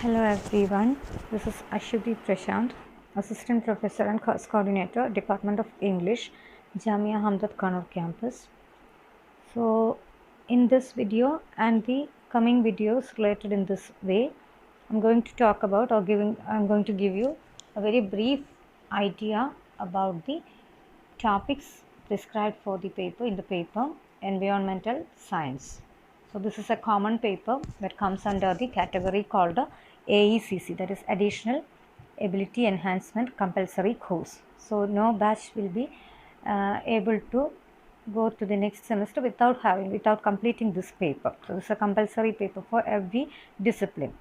Hello everyone, this is Ashwati Prashant, Assistant Professor and Course Coordinator, Department of English, Jamia Hamdard Kannur Campus. So in this video and the coming videos related in this way, I'm going to talk about I'm going to give you a very brief idea about the topics prescribed for the paper in the paper Environmental Science. So this is a common paper that comes under the category called AECC, that is Additional Ability Enhancement Compulsory Course. So no batch will be able to go to the next semester without completing this paper. So this is a compulsory paper for every discipline.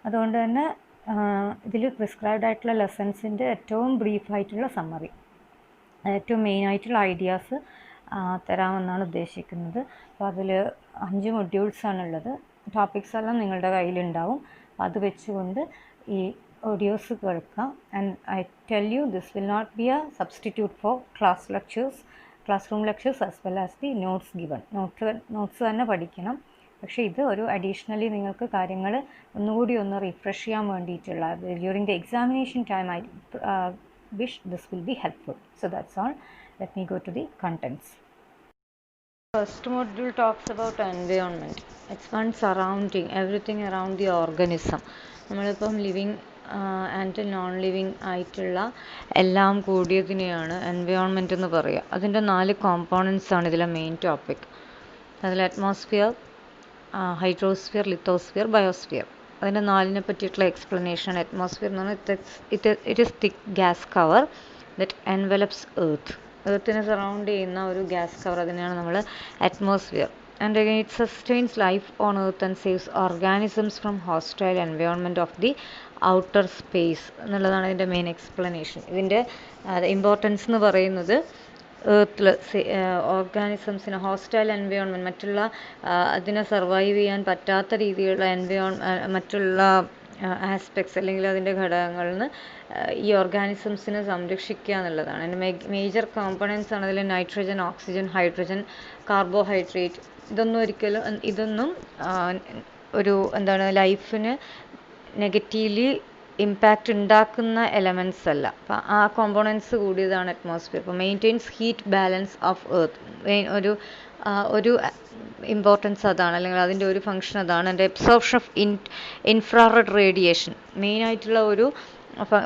അതുകൊണ്ട് തന്നെ ഇതിൽ prescribed ആയിട്ടുള്ള ലെസൺസിൻ്റെ ഏറ്റവും ബ്രീഫായിട്ടുള്ള summary, ഏറ്റവും മെയിനായിട്ടുള്ള ideas തരാമെന്നാണ് ഉദ്ദേശിക്കുന്നത്. അപ്പോൾ അതിൽ 5 മൊഡ്യൂൾസാണുള്ളത്. ടോപ്പിക്സ് എല്ലാം നിങ്ങളുടെ കയ്യിലുണ്ടാവും. അത് വെച്ചുകൊണ്ട് ഈ ഓഡിയോസ് കേൾക്കാം. And I tell you this will not be a substitute for classroom lectures as well as the notes given. Notes തന്നെ പഠിക്കണം. പക്ഷേ ഇത് ഒരു അഡീഷണലി നിങ്ങൾക്ക് കാര്യങ്ങൾ ഒന്നുകൂടി ഒന്ന് റിഫ്രഷ് ചെയ്യാൻ വേണ്ടിയിട്ടുള്ള during the examination time I wish this will be helpful. So that's all. Let me go to the contents. First module talks about environment. It's one surrounding, everything around the organism. നമ്മളിപ്പം living and non living ആയിട്ടുള്ള എല്ലാം കൂടിയതിനെയാണ് environment എന്ന് പറയുക. അതിൻ്റെ 4 components ആണ് ഇതിലെ main topic. അതിൽ atmosphere, hydrosphere, lithosphere, biosphere. അതിൻ്റെ 4നെ പറ്റിയിട്ടുള്ള എക്സ്പ്ലനേഷൻ. അറ്റ്മോസ്ഫിയർ എന്ന് പറഞ്ഞാൽ it is thick gas cover that envelops എർത്തിനെ സറൗണ്ട് ചെയ്യുന്ന ഒരു ഗ്യാസ് കവർ, അതിനെയാണ് നമ്മൾ atmosphere. And again it sustains life on earth and saves organisms from hostile environment of the outer space എന്നുള്ളതാണ് ഇതിൻ്റെ മെയിൻ എക്സ്പ്ലനേഷൻ. ഇതിൻ്റെ ഇമ്പോർട്ടൻസ് എന്ന് പറയുന്നത് എർത്തിൽ ഓർഗാനിസംസിന് ഹോസ്റ്റൈൽ എൻവയോൺമെൻറ്റ്, മറ്റുള്ള അതിനെ സർവൈവ് ചെയ്യാൻ പറ്റാത്ത രീതിയിലുള്ള മറ്റുള്ള ആസ്പെക്ട്സ് അല്ലെങ്കിൽ അതിൻ്റെ ഘടകങ്ങളിൽ നിന്ന് ഈ ഓർഗാനിസംസിനെ സംരക്ഷിക്കുക എന്നുള്ളതാണ്. അതിൻ്റെ മേജർ കോമ്പണൻസ് ആണ് അതിൽ നൈട്രജൻ, ഓക്സിജൻ, ഹൈഡ്രജൻ, കാർബോഹൈഡ്രേറ്റ്. ഇതൊന്നും ഒരു ലൈഫിന് നെഗറ്റീവ്ലി ഇമ്പാക്റ്റ് ഉണ്ടാക്കുന്ന എലമെൻറ്റ്സ് അല്ല. അപ്പം ആ കോമ്പോണൻസ് കൂടിയതാണ് അറ്റ്മോസ്ഫിയർ. അപ്പോൾ maintains heat balance of earth. ഒരു ഇമ്പോർട്ടൻസ് അതാണ്, അല്ലെങ്കിൽ അതിൻ്റെ ഒരു ഫങ്ഷൻ അതാണ്. And absorption of infrared radiation, മെയിനായിട്ടുള്ള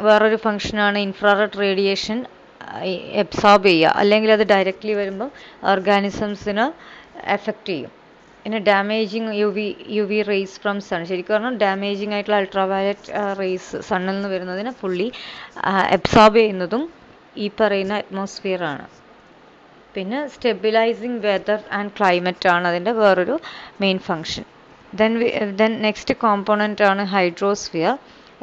വേറൊരു ഫങ്ഷനാണ് ഇൻഫ്രാറെഡ് റേഡിയേഷൻ അബ്സോർബ് ചെയ്യുക. അല്ലെങ്കിൽ അത് ഡയറക്റ്റ്ലി വരുമ്പോൾ ഓർഗാനിസംസിന് എഫക്റ്റ് ചെയ്യും. പിന്നെ damaging U V rays from sun, ശരിക്കും പറഞ്ഞാൽ ഡാമേജിങ് ആയിട്ടുള്ള അൾട്രാവയലറ്റ് റേസ് സണ്ണിൽ നിന്ന് വരുന്നതിനെ ഫുള്ളി അബ്സോർബ് ചെയ്യുന്നതും ഈ പറയുന്ന അറ്റ്മോസ്ഫിയർ ആണ്. പിന്നെ സ്റ്റെബിലൈസിങ് വെതർ ആൻഡ് ക്ലൈമറ്റ് ആണ് അതിൻ്റെ വേറൊരു main function. Then next component ആണ് hydrosphere.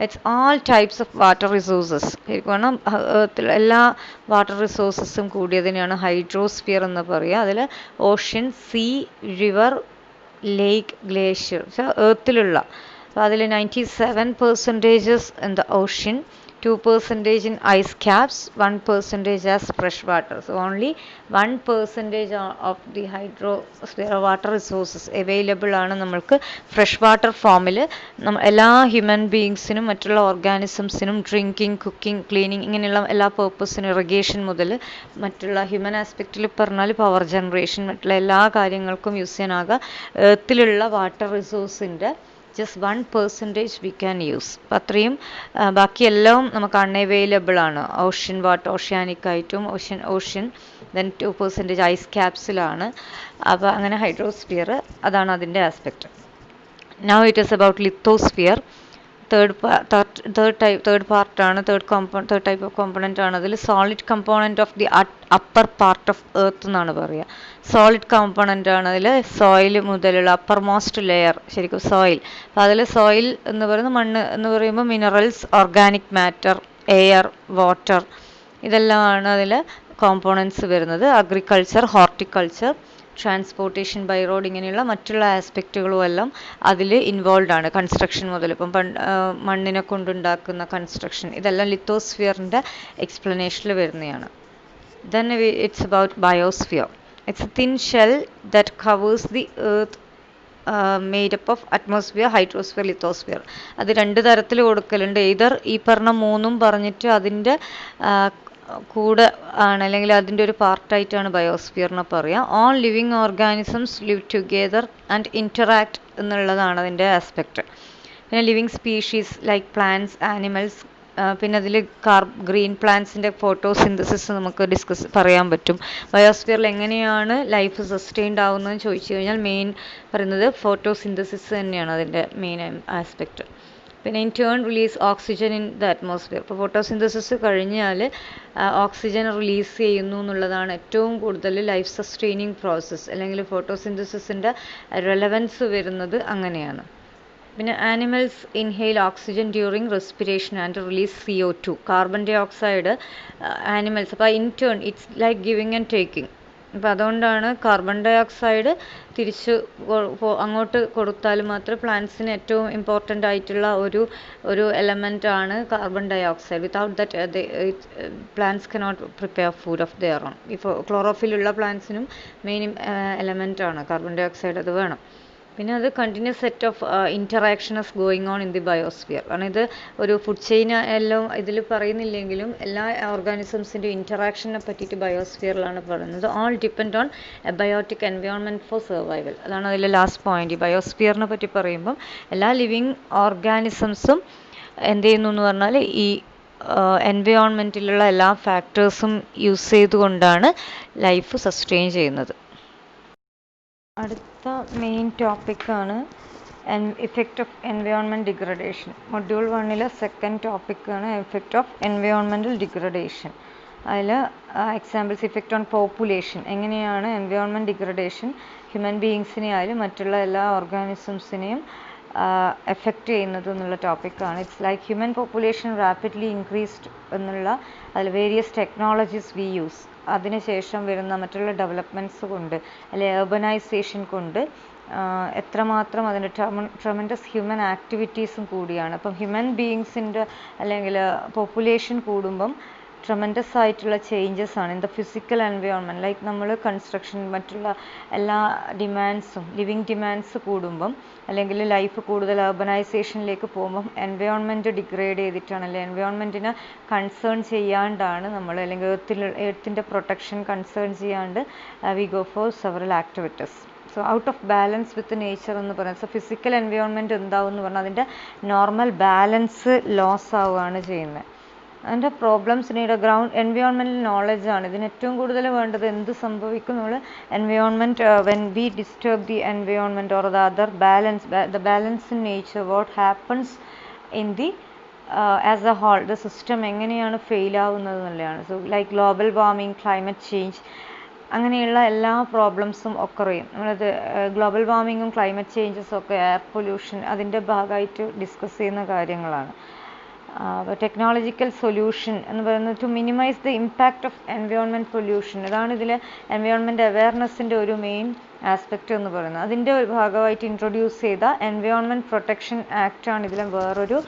It's all types of water resources. ശരിക്കും പറഞ്ഞാൽ എർത്തിലെ എല്ലാ വാട്ടർ റിസോഴ്സസും കൂടിയതിനെയാണ് ഹൈഡ്രോസ്ഫിയർ എന്ന് പറയുക. അതിൽ ഓഷ്യൻ, സീ, റിവർ, ലേക്ക്, ഗ്ലേഷ്യർ എർത്തിലുള്ള. അപ്പോൾ അതിൽ 97% in the ocean, 2% in ice caps, 1% as fresh water. So only 1% of the hydrosphere water resources available ആണ് നമ്മൾക്ക് ഫ്രഷ് വാട്ടർ ഫോമിൽ. എല്ലാ ഹ്യൂമൻ ബീയിങ്സിനും മറ്റുള്ള ഓർഗാനിസംസിനും ഡ്രിങ്കിങ്, കുക്കിംഗ്, ക്ലീനിങ് ഇങ്ങനെയുള്ള എല്ലാ പേർപ്പസിനും, ഇറിഗേഷൻ മുതൽ മറ്റുള്ള ഹ്യൂമൻ ആസ്പെക്റ്റിൽ പറഞ്ഞാൽ പവർ ജനറേഷൻ, മറ്റുള്ള എല്ലാ കാര്യങ്ങൾക്കും use ചെയ്യാനാകുക എർത്തിലുള്ള water റിസോഴ്സിൻ്റെ just 1% we can use. അപ്പം അത്രയും ബാക്കിയെല്ലാം നമുക്ക് അൺഅവൈലബിൾ ആണ്. ഓഷ്യാനിക് ആയിട്ടും ഓഷ്യൻ ദെൻ 2% ഐസ് ക്യാപ്സിലാണ്. അപ്പോൾ അങ്ങനെ ഹൈഡ്രോസ്ഫിയർ അതാണ് അതിൻ്റെ aspect. Now it is about lithosphere. Third പാർട്ടാണ്, തേർഡ് ടൈപ്പ് ഓഫ് കോമ്പണൻ്റ് ആണ്. അതിൽ solid component of the upper part of earth എന്നാണ് പറയുക. സോളിഡ് കോമ്പണൻ്റ് ആണ്. അതിൽ സോയിൽ മുതലുള്ള അപ്പർ മോസ്റ്റ് ലെയർ, ശരിക്കും സോയിൽ. അപ്പോൾ അതിൽ സോയിൽ എന്ന് പറയുന്നത് മണ്ണ് എന്ന് പറയുമ്പോൾ minerals, organic matter, air, water, ഇതെല്ലാമാണ് അതിൽ കോമ്പോണൻസ് വരുന്നത്. Agriculture, horticulture, transportation by road, ഇങ്ങനെയുള്ള മറ്റുള്ള ആസ്പെക്റ്റുകളും എല്ലാം അതിൽ ഇൻവോൾവ് ആണ്. കൺസ്ട്രക്ഷൻ മുതൽ ഇപ്പം മണ്ണിനെ കൊണ്ടുണ്ടാക്കുന്ന കൺസ്ട്രക്ഷൻ, ഇതെല്ലാം ലിത്തോസ്ഫിയറിൻ്റെ എക്സ്പ്ലനേഷനിൽ വരുന്നതാണ്. Then it's about biosphere. It's a thin shell that covers the earth made up of atmosphere, hydrosphere, lithosphere. അത് 2 തരത്തിൽ കൊടുക്കലുണ്ട്. എയ്തർ ഈ പറഞ്ഞ 3ഉം പറഞ്ഞിട്ട് അതിൻ്റെ കൂടെ ആണ്, അല്ലെങ്കിൽ അതിൻ്റെ ഒരു പാർട്ടായിട്ടാണ് ബയോസ്ഫിയറിനെ പറയുക. All living organisms live together and interact എന്നുള്ളതാണ് അതിൻ്റെ ആസ്പെക്റ്റ്. പിന്നെ living species like plants, animals, പിന്നെ അതിൽ ഗ്രീൻ പ്ലാന്റ്സിൻ്റെ ഫോട്ടോസിന്തസിസ് നമുക്ക് പറയാൻ പറ്റും. ബയോസ്ഫിയറിൽ എങ്ങനെയാണ് ലൈഫ് സസ്റ്റെയിൻഡ് ആവുന്നതെന്ന് ചോദിച്ചു കഴിഞ്ഞാൽ മെയിൻ പറയുന്നത് ഫോട്ടോസിന്തസിസ് തന്നെയാണ് അതിൻ്റെ മെയിൻ ആസ്പെക്റ്റ്. പിന്നെ in turn release oxygen in the atmosphere. ഇപ്പോൾ ഫോട്ടോസിന്തസിസ് കഴിഞ്ഞാൽ ഓക്സിജൻ റിലീസ് ചെയ്യുന്നു എന്നുള്ളതാണ് ഏറ്റവും കൂടുതൽ ലൈഫ് സസ്റ്റെയിനിങ് പ്രോസസ്സ്, അല്ലെങ്കിൽ ഫോട്ടോസിന്തസിസിൻ്റെ റെലവൻസ് വരുന്നത് അങ്ങനെയാണ്. പിന്നെ animals inhale oxygen during respiration and release CO2, carbon dioxide animals. അപ്പോൾ in turn it's like giving and taking. അപ്പോൾ അതുകൊണ്ടാണ് കാർബൺ ഡൈ ഓക്സൈഡ് തിരിച്ച് അങ്ങോട്ട് കൊടുത്താൽ മാത്രമേ പ്ലാന്റ്സിന് ഏറ്റവും ഇമ്പോർട്ടൻ്റ് ആയിട്ടുള്ള ഒരു എലമെൻ്റ് ആണ് carbon dioxide. Without that plants cannot prepare food of their own. ഇപ്പോൾ ക്ലോറോഫിലുള്ള പ്ലാന്റ്സിനും മെയിൻ എലമെൻ്റ് ആണ് കാർബൺ ഡൈ ഓക്സൈഡ്, അത് വേണം. പിന്നെ അത് continuous set of interactions going on in the biosphere. കാരണം ഇത് ഒരു ഫുഡ് ചെയിൻ എല്ലാം ഇതിൽ പറയുന്നില്ലെങ്കിലും എല്ലാ ഓർഗാനിസംസിൻ്റെ ഇൻറ്ററാക്ഷനെ പറ്റിയിട്ട് ബയോസ്ഫിയറിലാണ് പറയുന്നത്. All depend on biotic environment for survival. അതാണ് അതിലെ ലാസ്റ്റ് പോയിന്റ്. ഈ ബയോസ്ഫിയറിനെ പറ്റി പറയുമ്പം എല്ലാ ലിവിങ് ഓർഗാനിസംസും എന്ത് ചെയ്യുന്നു എന്ന് പറഞ്ഞാൽ ഈ എൻവയോൺമെൻറ്റിലുള്ള എല്ലാ ഫാക്ടേഴ്സും യൂസ് ചെയ്തുകൊണ്ടാണ് ലൈഫ് സസ്റ്റെയിൻ ചെയ്യുന്നത്. അടുത്ത മെയിൻ ടോപ്പിക്കാണ് effect of environment degradation. Module 1 second ടോപ്പിക്കാണ് ഇഫക്റ്റ് ഓഫ് എൻവയോൺമെൻറ്റൽ ഡിഗ്രഡേഷൻ. അതിൽ എക്സാമ്പിൾസ് ഇഫക്റ്റ് ഓൺ പോപ്പുലേഷൻ, എങ്ങനെയാണ് എൻവയോൺമെൻറ്റ് ഡിഗ്രഡേഷൻ ഹ്യൂമൻ ബീയിങ്സിനെ ആയാലും മറ്റുള്ള എല്ലാ ഓർഗാനിസംസിനെയും എഫക്റ്റ് ചെയ്യുന്നത് എന്നുള്ള ടോപ്പിക്കാണ്. It's like human population rapidly increased എന്നുള്ള അതിൽ വേരിയസ് ടെക്നോളജീസ് വി യൂസ്, അതിനുശേഷം വരുന്ന മറ്റുള്ള ഡെവലപ്മെൻറ്റ്സ് കൊണ്ട് അല്ലെങ്കിൽ അർബനൈസേഷൻ കൊണ്ട് എത്രമാത്രം അതിൻ്റെ ട്രമൻഡസ് ഹ്യൂമൻ ആക്ടിവിറ്റീസും കൂടിയാണ്. അപ്പം ഹ്യൂമൻ ബീയിങ്സിൻ്റെ അല്ലെങ്കിൽ പോപ്പുലേഷൻ കൂടുമ്പം ട്രമൻഡസ് ആയിട്ടുള്ള ചേഞ്ചസ് ആണ് in the physical environment. Like നമ്മൾ കൺസ്ട്രക്ഷൻ മറ്റുള്ള എല്ലാ ഡിമാൻഡ്സും ലിവിങ് ഡിമാൻഡ്സ് കൂടുമ്പം അല്ലെങ്കിൽ ലൈഫ് കൂടുതൽ അർബനൈസേഷനിലേക്ക് പോകുമ്പം എൻവയോൺമെൻറ്റ് ഡിഗ്രേഡ് ചെയ്തിട്ടാണ്, അല്ലെങ്കിൽ എൻവയോൺമെൻറ്റിനെ കൺസേൺ ചെയ്യാണ്ടാണ് നമ്മൾ, അല്ലെങ്കിൽ എർത്തിൻ്റെ പ്രൊട്ടക്ഷൻ കൺസേൺ ചെയ്യാണ്ട് we go for several activities. So out of balance with nature എന്ന് പറയുന്നത്. സോ ഫിസിക്കൽ എൻവയോൺമെൻറ്റ് എന്താവും എന്ന് പറഞ്ഞാൽ അതിൻ്റെ നോർമൽ ബാലൻസ് ലോസ് ആവുകയാണ് ചെയ്യുന്നത്. അതിൻ്റെ പ്രോബ്ലംസ് നീഡ് ഗ്രൗണ്ട് എൻവയോൺമെൻറ്റൽ നോളജാണ്. ഇതിന് ഏറ്റവും കൂടുതൽ വേണ്ടത് എന്ത് സംഭവിക്കും നമ്മൾ environment when we disturb the environment or the other the balance in nature, what happens in the as a whole the system എങ്ങനെയാണ് ഫെയിൽ ആവുന്നത് എന്നുള്ളതാണ്. So like global warming, climate change, അങ്ങനെയുള്ള എല്ലാ പ്രോബ്ലംസും ഒക്കെ ചെയ്യും. നമ്മളത് ഗ്ലോബൽ വാർമിങ്ങും ക്ലൈമറ്റ് ചേഞ്ചസും ഒക്കെ air pollution അതിൻ്റെ ഭാഗമായിട്ട് ഡിസ്കസ് ചെയ്യുന്ന കാര്യങ്ങളാണ്. ടെക്നോളജിക്കൽ സൊല്യൂഷൻ എന്ന് പറയുന്നത് to minimize the impact of environment pollution. ഇതാണ് ഇതിൽ എൻവയോൺമെൻറ്റ് അവയർനെസ്സിൻ്റെ ഒരു മെയിൻ ആസ്പെക്റ്റ് എന്ന് പറയുന്നത്. അതിൻ്റെ ഒരു ഭാഗമായിട്ട് ഇൻട്രൊഡ്യൂസ് ചെയ്ത എൻവയോൺമെൻറ്റ് പ്രൊട്ടക്ഷൻ ആക്റ്റാണ് ഇതിലെ വേറൊരു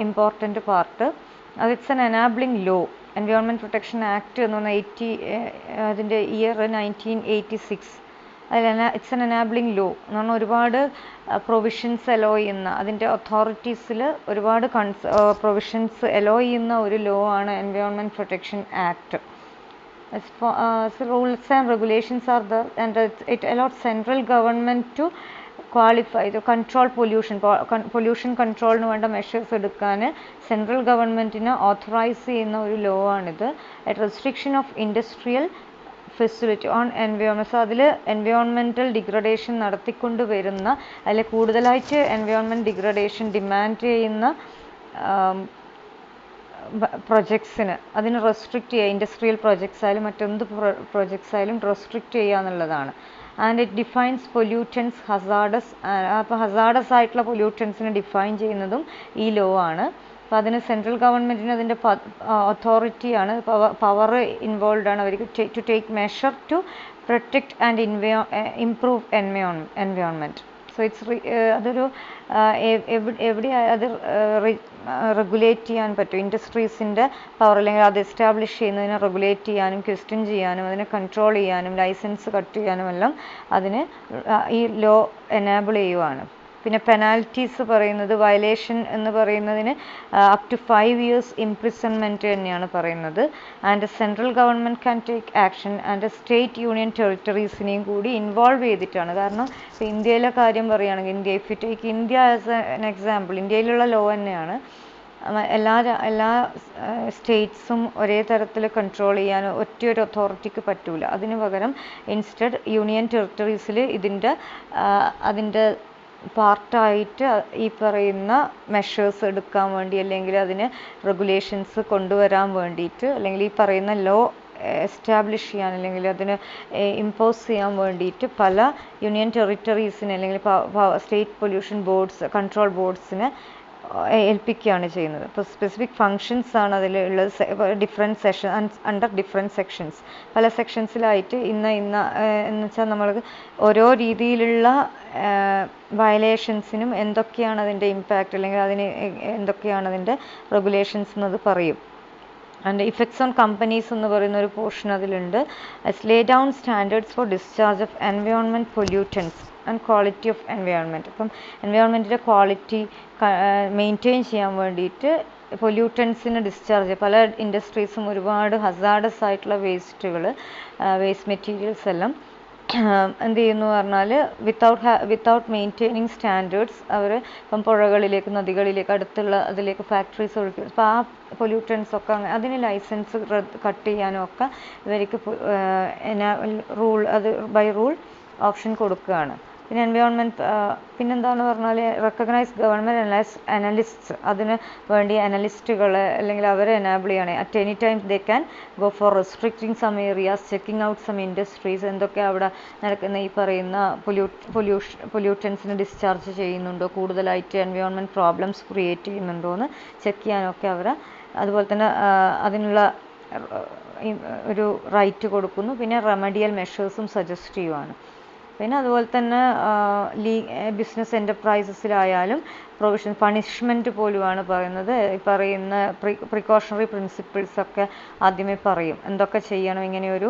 ഇമ്പോർട്ടൻ്റ് പാർട്ട്. അത് it's an enabling law. Environment protection act എന്ന് പറഞ്ഞാൽ അതിൻ്റെ ഇയർ 1986. അതിൽ ഇറ്റ്സ് എൻ എനാബ്ലിംഗ് ലോ എന്ന് പറഞ്ഞാൽ ഒരുപാട് പ്രൊവിഷൻസ് അലോ ചെയ്യുന്ന, അതിൻ്റെ അതോറിറ്റീസിൽ ഒരുപാട് പ്രൊവിഷൻസ് അലോ ചെയ്യുന്ന ഒരു ലോ ആണ് environment protection act. rules and regulations are there, and it allows central government to qualify to control pollution controlന് വേണ്ട മെഷേഴ്സ് എടുക്കാൻ സെൻട്രൽ ഗവൺമെൻറ്റിനെ ഓഥറൈസ് ചെയ്യുന്ന ഒരു ലോ ആണിത്. Restriction of industrial facility on environment. So അതിൽ എൻവയോൺമെൻറ്റൽ ഡിഗ്രഡേഷൻ നടത്തിക്കൊണ്ട് വരുന്ന, അതിൽ കൂടുതലായിട്ട് എൻവയോൺമെൻറ്റ് ഡിഗ്രഡേഷൻ ഡിമാൻഡ് ചെയ്യുന്ന പ്രൊജക്ട്സിന് അതിന് റെസ്ട്രിക്റ്റ് ചെയ്യുക. ഇൻഡസ്ട്രിയൽ പ്രൊജക്ട്സ് ആയാലും മറ്റെന്ത് പ്രൊജക്ട്സ് ആയാലും റെസ്ട്രിക്റ്റ് ചെയ്യുക എന്നുള്ളതാണ്. And it defines pollutants hazardous. അപ്പോൾ ഹസാർഡസ് ആയിട്ടുള്ള പൊല്യൂട്ടൻസിനെ ഡിഫൈൻ ചെയ്യുന്നതും ഈ ലോ ആണ്. അപ്പോൾ അതിന് സെൻട്രൽ ഗവൺമെൻറ്റിന് അതിൻ്റെ അതോറിറ്റിയാണ്, പവർ ഇൻവോൾവ് ആണ് അവർക്ക് to take measure to protect and improve environment. So അതൊരു എവിടെ അത് റെഗുലേറ്റ് ചെയ്യാൻ പറ്റും. ഇൻഡസ്ട്രീസിൻ്റെ പവർ, അല്ലെങ്കിൽ അത് എസ്റ്റാബ്ലിഷ് ചെയ്യുന്നതിനെ റെഗുലേറ്റ് ചെയ്യാനും ക്വസ്റ്റ്യൻ ചെയ്യാനും അതിനെ കൺട്രോൾ ചെയ്യാനും ലൈസൻസ് കട്ട് ചെയ്യാനും എല്ലാം അതിന് ഈ ലോ എനാബിൾ ചെയ്യുവാണ്. പിന്നെ പെനാൽറ്റീസ് പറയുന്നത്, വയലേഷൻ എന്ന് പറയുന്നതിന് അപ് ടു 5 years ഇംപ്രിസൺമെൻറ്റ് തന്നെയാണ് പറയുന്നത്. And central government can take action and state union ടെറിട്ടറീസിനെയും കൂടി ഇൻവോൾവ് ചെയ്തിട്ടാണ്. കാരണം ഇപ്പോൾ ഇന്ത്യയിലെ കാര്യം പറയുകയാണെങ്കിൽ, if you take India as an example, ഇന്ത്യയിലുള്ള ലോ തന്നെയാണ്. എല്ലാ സ്റ്റേറ്റ്സും ഒരേ തരത്തിൽ കൺട്രോൾ ചെയ്യാൻ ഒറ്റയൊരു അതോറിറ്റിക്ക് പറ്റൂല. അതിന് പകരം ഇൻസ്റ്റഡ് യൂണിയൻ ടെറിട്ടറീസിൽ അതിൻ്റെ പാർട്ടായിട്ട് ഈ പറയുന്ന മെഷേഴ്സ് എടുക്കാൻ വേണ്ടി, അല്ലെങ്കിൽ അതിന് റെഗുലേഷൻസ് കൊണ്ടുവരാൻ വേണ്ടിയിട്ട്, അല്ലെങ്കിൽ ഈ പറയുന്ന ലോ എസ്റ്റാബ്ലിഷ് ചെയ്യാൻ, അല്ലെങ്കിൽ അതിന് ഇമ്പോസ് ചെയ്യാൻ വേണ്ടിയിട്ട് പല യൂണിയൻ ടെറിട്ടറീസിനെ അല്ലെങ്കിൽ സ്റ്റേറ്റ് പൊല്യൂഷൻ ബോർഡ്സ്, കൺട്രോൾ ബോർഡ്സിനെ ഏൽപ്പിക്കുകയാണ് ചെയ്യുന്നത്. ഇപ്പോൾ സ്പെസിഫിക് ഫങ്ഷൻസ് ആണ് അതിലുള്ളത്. ഡിഫറെൻറ്റ് അണ്ടർ ഡിഫറെൻറ്റ് സെക്ഷൻസ്, പല സെക്ഷൻസിലായിട്ട് എന്ന് വെച്ചാൽ നമ്മൾ ഓരോ രീതിയിലുള്ള വയലേഷൻസിനും എന്തൊക്കെയാണ് അതിൻ്റെ ഇമ്പാക്റ്റ്, അല്ലെങ്കിൽ അതിന് എന്തൊക്കെയാണ് അതിൻ്റെ റെഗുലേഷൻസ് എന്നത് പറയും. ആൻഡ് ഇഫക്ട്സ് ഓൺ കമ്പനീസ് എന്ന് പറയുന്ന ഒരു പോർഷൻ അതിലുണ്ട്. ലേ down standards four discharge of environment pollutants and quality of environment. അപ്പം എൻവയോൺമെൻറ്റിൻ്റെ ക്വാളിറ്റി മെയിൻറ്റെയിൻ ചെയ്യാൻ വേണ്ടിയിട്ട് പൊല്യൂട്ടൻസിന് ഡിസ്ചാർജ്, പല ഇൻഡസ്ട്രീസും ഒരുപാട് ഹസാർഡസ് ആയിട്ടുള്ള വേസ്റ്റ് മെറ്റീരിയൽസ് എല്ലാം എന്ത് ചെയ്യുന്നു പറഞ്ഞാൽ വിത്തൗട്ട് മെയിൻറ്റെയിനിങ് സ്റ്റാൻഡേർഡ്സ് അവർ ഇപ്പം പുഴകളിലേക്ക്, നദികളിലേക്ക്, അടുത്തുള്ള അതിലേക്ക് ഫാക്ടറീസ് ഒഴുക്കി, അപ്പോൾ ആ പൊല്യൂട്ടൻസ് ഒക്കെ അതിന് ലൈസൻസ് കട്ട് ചെയ്യാനും ഒക്കെ ഇവർക്ക് ബൈ റൂൾ ഓപ്ഷൻ കൊടുക്കുകയാണ്. പിന്നെ എൻവയോൺമെൻറ്റ്, പിന്നെന്താണെന്ന് പറഞ്ഞാൽ റെക്കഗ്നൈസ് ഗവൺമെൻറ് അനലിസ്റ്റ്സ്, അതിന് വേണ്ടി അനലിസ്റ്റുകൾ അല്ലെങ്കിൽ അവരെ എനാബിൾ ചെയ്യണേ. At any time they can go for restricting some areas, checking out some industries, എന്തൊക്കെ അവിടെ നടക്കുന്ന ഈ പറയുന്ന പൊല്യൂട്ടൻസിന് ഡിസ്ചാർജ് ചെയ്യുന്നുണ്ടോ, കൂടുതലായിട്ട് എൻവയോൺമെൻറ്റ് പ്രോബ്ലംസ് ക്രിയേറ്റ് ചെയ്യുന്നുണ്ടോ എന്ന് ചെക്ക് ചെയ്യാനൊക്കെ അവരെ, അതുപോലെ തന്നെ അതിനുള്ള ഒരു റൈറ്റ് കൊടുക്കുന്നു. പിന്നെ റെമഡിയൽ മെഷേഴ്സും സജസ്റ്റ് ചെയ്യുവാണ്. പിന്നെ അതുപോലെ തന്നെ ബിസിനസ് എൻ്റർപ്രൈസസിലായാലും പ്രൊവിഷൻ, പണിഷ്മെൻറ്റ് പോലുമാണ് പറയുന്നത്. ഈ പറയുന്ന പ്രിക്കോഷണറി പ്രിൻസിപ്പിൾസൊക്കെ ആദ്യമേ പറയും, എന്തൊക്കെ ചെയ്യണം ഇങ്ങനെയൊരു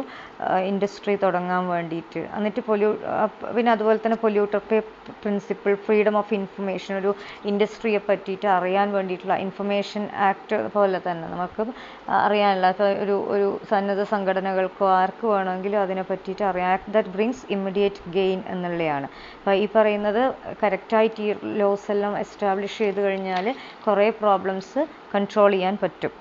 ഇൻഡസ്ട്രി തുടങ്ങാൻ വേണ്ടിയിട്ട്. എന്നിട്ട് പിന്നെ അതുപോലെ തന്നെ polluter pay principle, freedom of information, ഒരു ഇൻഡസ്ട്രിയെ പറ്റിയിട്ട് അറിയാൻ വേണ്ടിയിട്ടുള്ള ഇൻഫർമേഷൻ ആക്ട് പോലെ തന്നെ നമുക്ക് അറിയാനുള്ള, ഒരു സന്നദ്ധ സംഘടനകൾക്കോ ആർക്ക് വേണമെങ്കിലും അതിനെ പറ്റിയിട്ട് അറിയാം. Act that brings immediate gain എന്നുള്ളതാണ്. അപ്പോൾ ഈ പറയുന്നത് കറക്റ്റായിട്ട് ഈ ലോസ് എല്ലാം എസ്റ്റാബ്ലിഷ് ചെയ്ത് കഴിഞ്ഞാൽ കുറേ പ്രോബ്ലംസ് കൺട്രോൾ ചെയ്യാൻ പറ്റും.